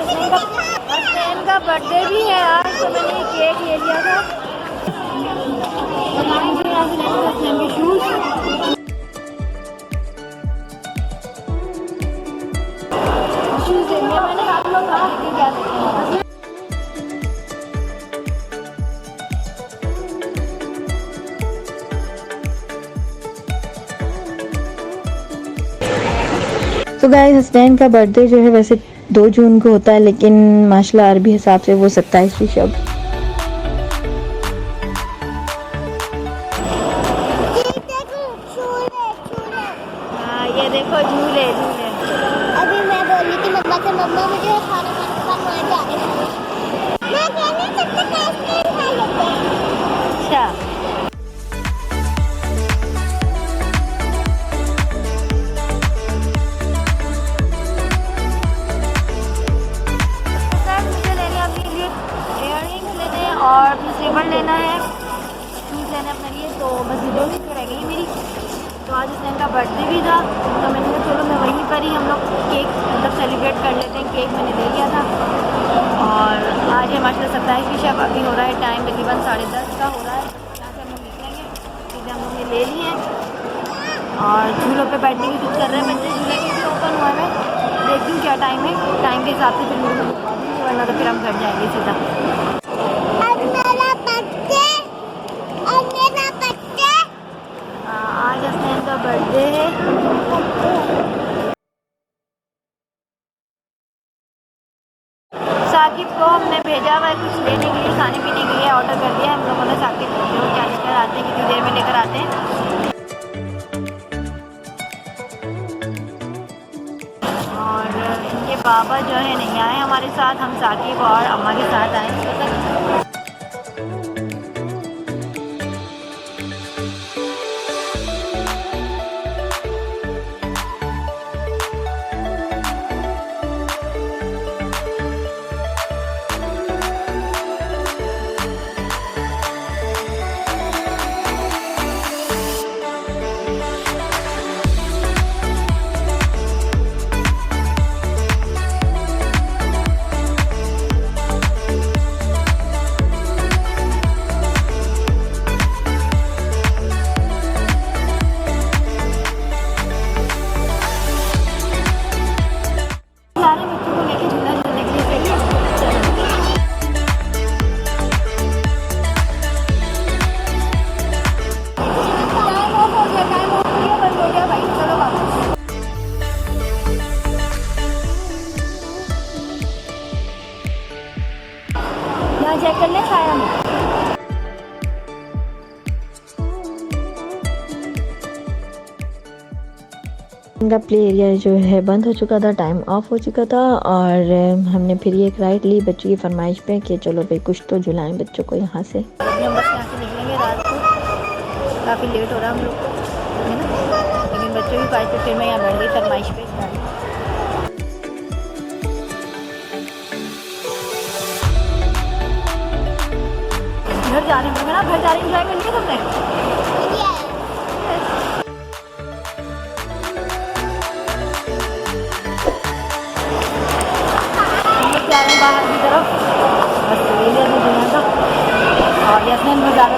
हसनैन का बर्थडे भी है आज, तो मैंने ये केक ले लिया था। हसनैन के शूज लेंगे मैंने, आप लोग कहा क्या देखें। तो गाइस हसनैन का बर्थडे जो है वैसे 2 जून को होता है, लेकिन माशाल्लाह अरबी हिसाब से वो 27वीं शब। हाँ ये देखो झूले झूले। अभी मैं बोल रही थी मम्मा से, मम्मा मुझे खाना खाने जाने हैं। मैं कह नहीं सकती आइसक्रीम खा लेते हैं। अच्छा और रिबन लेना है, शूज़ लेना अपने लिए, तो बस ये 2 चीज़ें रह गई मेरी। तो आज हसनैन का बर्थडे भी था, तो मैंने कहा चलो मैं वहीं पर ही हम लोग केक मतलब सेलिब्रेट कर लेते हैं। केक मैंने ले लिया था और आज है माशाल्लाह 27वीं शब। अभी हो रहा है टाइम तकरीबन 10:30 का हो रहा है। यहाँ से हम लोग निकलेंगे, चीज़ें हम लोग ने ले ली हैं और झूलों पर बैठने की जिद कर रहे हैं बच्चे। झूले के भी ओपन हुआ है, देखती हूँ क्या टाइम है, टाइम के हिसाब से फिर मुझे दिखा दूँगी, वरना तो फिर हम घर जाएंगे सीधा। आज हसनैन का बर्थडे है। साकिब को हमने भेजा हुआ है कुछ लेने के लिए, खाने पीने के लिए ऑर्डर कर दिया है हम लोगों ने। साकिब को क्या लेकर आते हैं, कितनी देर में लेकर आते हैं। और इनके बाबा जो है नहीं आए हमारे साथ, हम साकिब और अम्मा के साथ आए हैं। चेक कर ले छाया में। इनका प्ले एरिया जो है बंद हो चुका था, टाइम ऑफ हो चुका था और हमने फिर ये एक राइड ली बच्चों की फरमाइश पे कि चलो भाई कुछ तो झुलाएं बच्चों को यहाँ से। हम बस यहाँ से निकलेंगे रात को, काफ़ी लेट हो रहा हम लोग को है ना, लेकिन बच्चों की ख्वाहिश पे फिर मैं यहाँ बैठ गई फरमाइश पे। घर जा रहे हैं ना, घर जा रहे एंजॉय कर लिया तुमने? जा रहे हैं बाहर की तरफ, बस एरिया में दुनिया का। और यसमिन में ज़्यादा